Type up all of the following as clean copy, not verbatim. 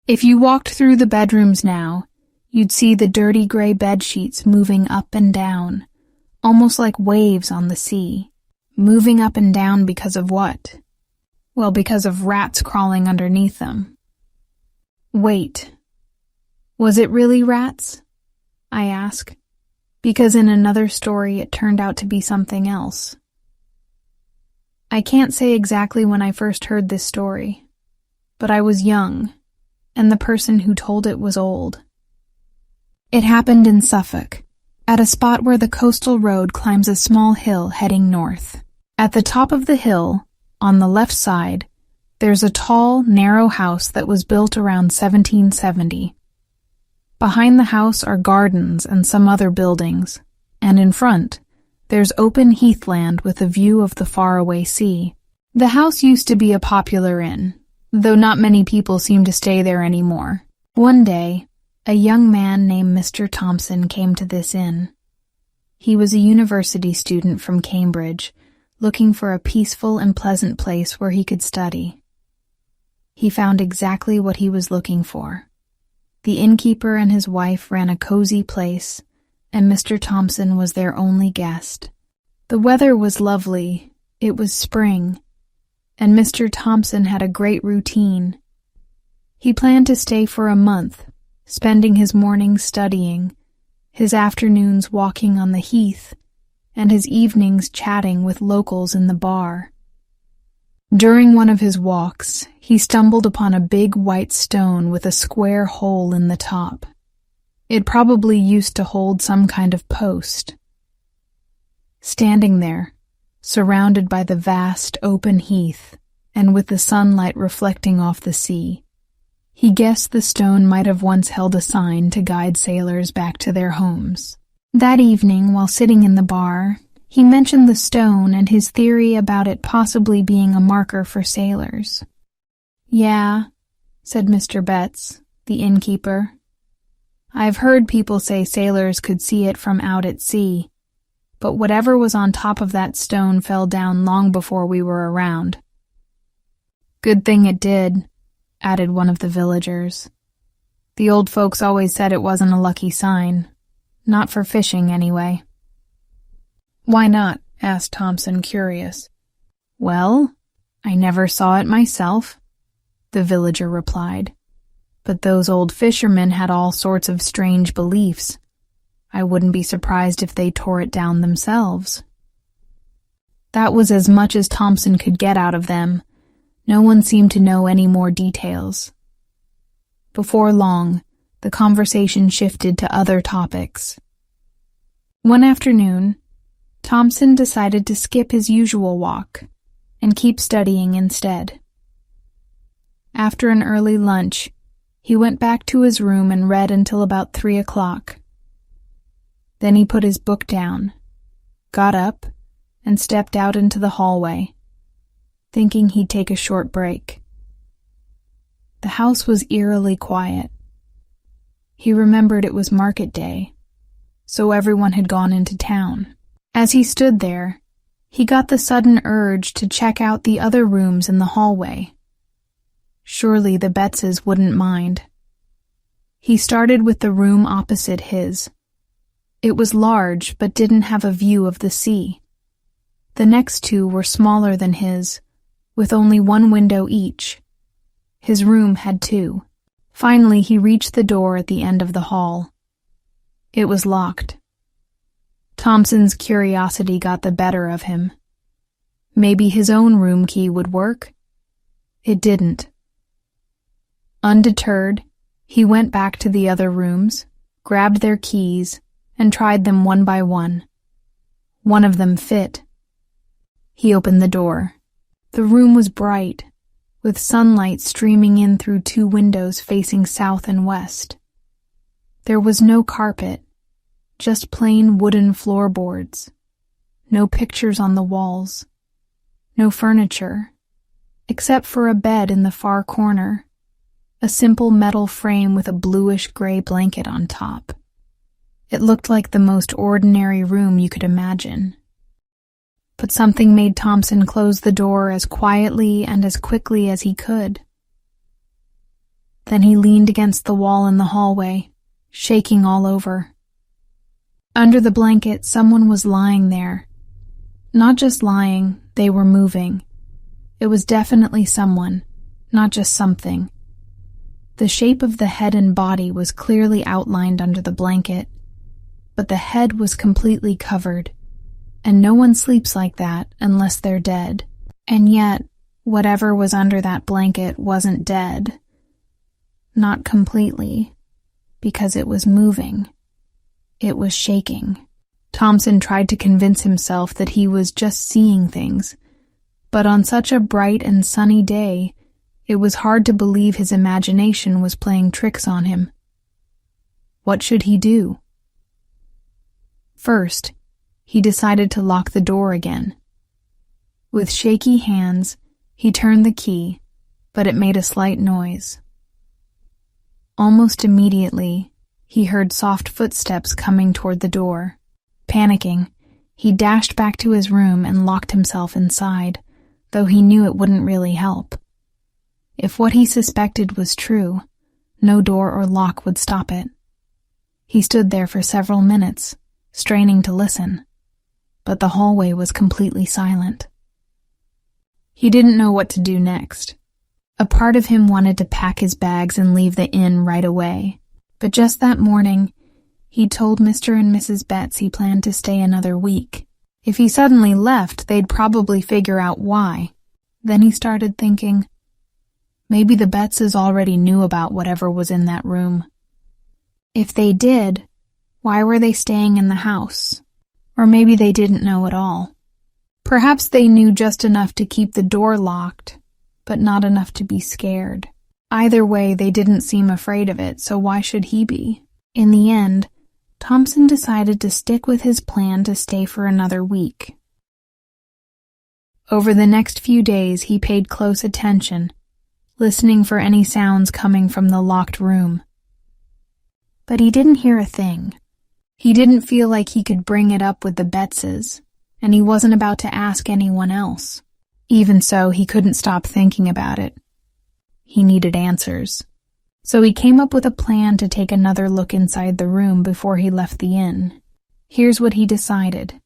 If you walked through the bedrooms now, you'd see the dirty gray bedsheets moving up and down, almost like waves on the sea. Moving up and down because of what? Well, because of rats crawling underneath them. Wait, was it really rats? I ask, because in another story it turned out to be something else. I can't say exactly when I first heard this story, but I was young, and the person who told it was old. It happened in Suffolk, at a spot where the coastal road climbs a small hill heading north. At the top of the hill, on the left side, there's a tall, narrow house that was built around 1770. Behind the house are gardens and some other buildings, and in front, there's open heathland with a view of the faraway sea. The house used to be a popular inn, though not many people seem to stay there anymore. One day, a young man named Mr. Thompson came to this inn. He was a university student from Cambridge, looking for a peaceful and pleasant place where he could study. He found exactly what he was looking for. The innkeeper and his wife ran a cozy place, and Mr. Thompson was their only guest. The weather was lovely, it was spring, and Mr. Thompson had a great routine. He planned to stay for a month, spending his mornings studying, his afternoons walking on the heath, and his evenings chatting with locals in the bar. During one of his walks, he stumbled upon a big white stone with a square hole in the top. It probably used to hold some kind of post. Standing there, surrounded by the vast open heath, and with the sunlight reflecting off the sea, he guessed the stone might have once held a sign to guide sailors back to their homes. That evening, while sitting in the bar, he mentioned the stone and his theory about it possibly being a marker for sailors. "Yeah," said Mr. Betts, the innkeeper. "I've heard people say sailors could see it from out at sea, but whatever was on top of that stone fell down long before we were around." "Good thing it did," added one of the villagers. "The old folks always said it wasn't a lucky sign. Not for fishing, anyway." "Why not?" asked Thompson, curious. "Well, I never saw it myself," the villager replied. "But those old fishermen had all sorts of strange beliefs. I wouldn't be surprised if they tore it down themselves." That was as much as Thompson could get out of them. No one seemed to know any more details. Before long, the conversation shifted to other topics. One afternoon, Thompson decided to skip his usual walk and keep studying instead. After an early lunch, he went back to his room and read until about 3 o'clock. Then he put his book down, got up, and stepped out into the hallway, thinking he'd take a short break. The house was eerily quiet. He remembered it was market day, so everyone had gone into town. As he stood there, he got the sudden urge to check out the other rooms in the hallway. Surely the Bettses wouldn't mind. He started with the room opposite his. It was large but didn't have a view of the sea. The next two were smaller than his, with only one window each. His room had 2. Finally, he reached the door at the end of the hall. It was locked. Thompson's curiosity got the better of him. Maybe his own room key would work? It didn't. Undeterred, he went back to the other rooms, grabbed their keys, and tried them one by one. One of them fit. He opened the door. The room was bright, with sunlight streaming in through 2 windows facing south and west. There was no carpet, just plain wooden floorboards. No pictures on the walls. No furniture, except for a bed in the far corner, a simple metal frame with a bluish-gray blanket on top. It looked like the most ordinary room you could imagine. But something made Thompson close the door as quietly and as quickly as he could. Then he leaned against the wall in the hallway, shaking all over. Under the blanket, someone was lying there. Not just lying, they were moving. It was definitely someone, not just something. The shape of the head and body was clearly outlined under the blanket, but the head was completely covered, and no one sleeps like that unless they're dead. And yet, whatever was under that blanket wasn't dead. Not completely, because it was moving. It was shaking. Thompson tried to convince himself that he was just seeing things, but on such a bright and sunny day, it was hard to believe his imagination was playing tricks on him. What should he do? First, he decided to lock the door again. With shaky hands, he turned the key, but it made a slight noise. Almost immediately, he heard soft footsteps coming toward the door. Panicking, he dashed back to his room and locked himself inside, though he knew it wouldn't really help. If what he suspected was true, no door or lock would stop it. He stood there for several minutes, straining to listen, but the hallway was completely silent. He didn't know what to do next. A part of him wanted to pack his bags and leave the inn right away, but just that morning, he told Mr. and Mrs. Betts he planned to stay another week. If he suddenly left, they'd probably figure out why. Then he started thinking, maybe the Bettses already knew about whatever was in that room. If they did, why were they staying in the house? Or maybe they didn't know at all. Perhaps they knew just enough to keep the door locked, but not enough to be scared. Either way, they didn't seem afraid of it, so why should he be? In the end, Thompson decided to stick with his plan to stay for another week. Over the next few days, he paid close attention, listening for any sounds coming from the locked room. But he didn't hear a thing. He didn't feel like he could bring it up with the Bettses, and he wasn't about to ask anyone else. Even so, he couldn't stop thinking about it. He needed answers. So he came up with a plan to take another look inside the room before he left the inn. Here's what he decided.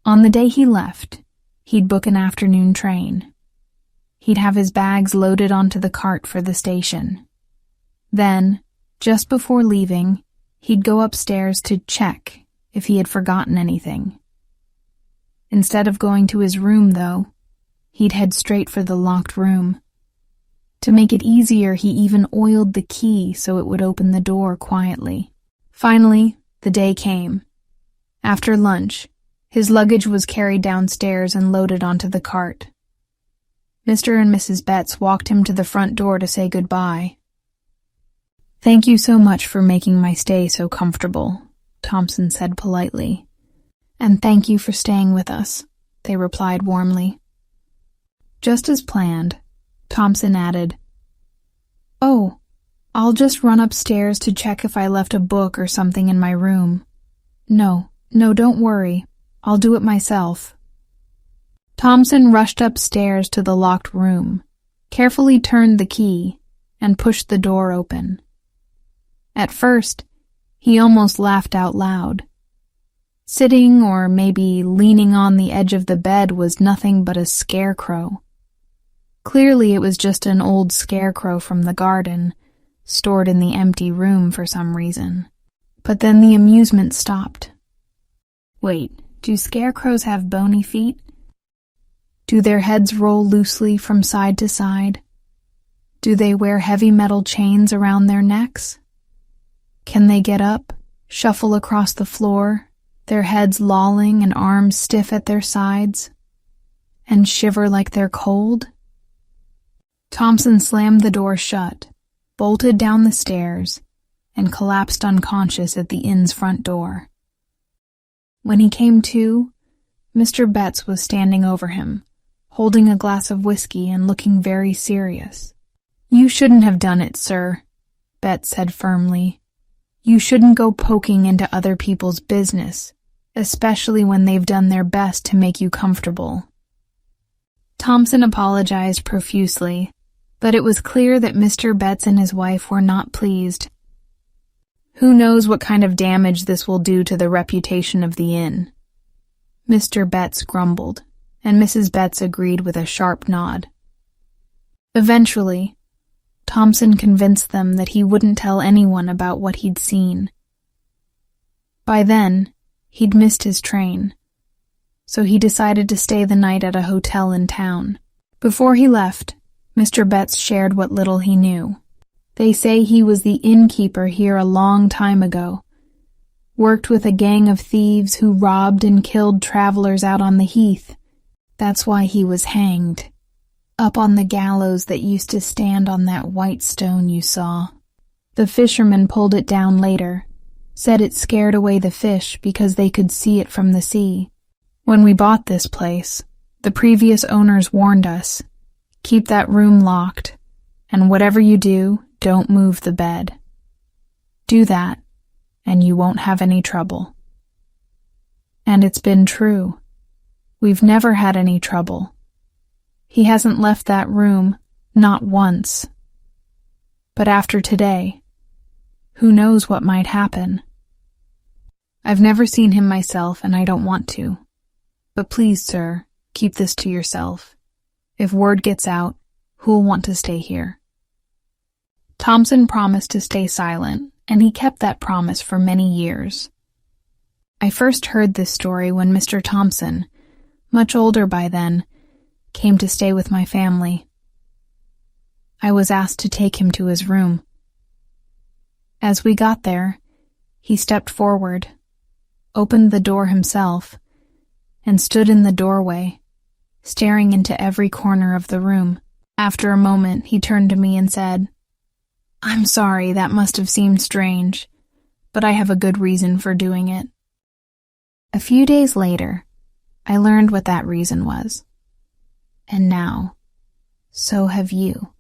On the day he left, he'd book an afternoon train. He'd have his bags loaded onto the cart for the station. Then, just before leaving, he'd go upstairs to check if he had forgotten anything. Instead of going to his room, though, he'd head straight for the locked room. To make it easier, he even oiled the key so it would open the door quietly. Finally, the day came. After lunch, his luggage was carried downstairs and loaded onto the cart. Mr. and Mrs. Betts walked him to the front door to say goodbye. "Thank you so much for making my stay so comfortable," Thompson said politely. "And thank you for staying with us," they replied warmly. Just as planned, Thompson added, "Oh, I'll just run upstairs to check if I left a book or something in my room. No, don't worry. I'll do it myself." Thompson rushed upstairs to the locked room, carefully turned the key, and pushed the door open. At first, he almost laughed out loud. Sitting or maybe leaning on the edge of the bed was nothing but a scarecrow. Clearly it was just an old scarecrow from the garden, stored in the empty room for some reason. But then the amusement stopped. Wait, do scarecrows have bony feet? Do their heads roll loosely from side to side? Do they wear heavy metal chains around their necks? Can they get up, shuffle across the floor, their heads lolling and arms stiff at their sides, and shiver like they're cold? Thompson slammed the door shut, bolted down the stairs, and collapsed unconscious at the inn's front door. When he came to, Mr. Betts was standing over him, holding a glass of whiskey and looking very serious. "You shouldn't have done it, sir," Betts said firmly. "You shouldn't go poking into other people's business, especially when they've done their best to make you comfortable." Thompson apologized profusely, But it was clear that Mr. Betts and his wife were not pleased. Who knows what kind of damage this will do to the reputation of the inn? Mr. Betts grumbled, and Mrs. Betts agreed with a sharp nod. Eventually, Thompson convinced them that he wouldn't tell anyone about what he'd seen. By then, he'd missed his train, so he decided to stay the night at a hotel in town. Before he left, Mr. Betts shared what little he knew. They say he was the innkeeper here a long time ago, worked with a gang of thieves who robbed and killed travelers out on the heath. That's why he was hanged, up on the gallows that used to stand on that white stone you saw. The fishermen pulled it down later, said it scared away the fish because they could see it from the sea. When we bought this place, the previous owners warned us, keep that room locked, and whatever you do, don't move the bed. Do that, and you won't have any trouble. And it's been true. We've never had any trouble. He hasn't left that room, not once. But after today, who knows what might happen? I've never seen him myself, and I don't want to. But please, sir, keep this to yourself. If word gets out, who'll want to stay here? Thompson promised to stay silent, and he kept that promise for many years. I first heard this story when Mr. Thompson, much older by then, came to stay with my family. I was asked to take him to his room. As we got there, he stepped forward, opened the door himself, and stood in the doorway, staring into every corner of the room. After a moment, he turned to me and said, "I'm sorry, that must have seemed strange, but I have a good reason for doing it." A few days later, I learned what that reason was. And now, so have you.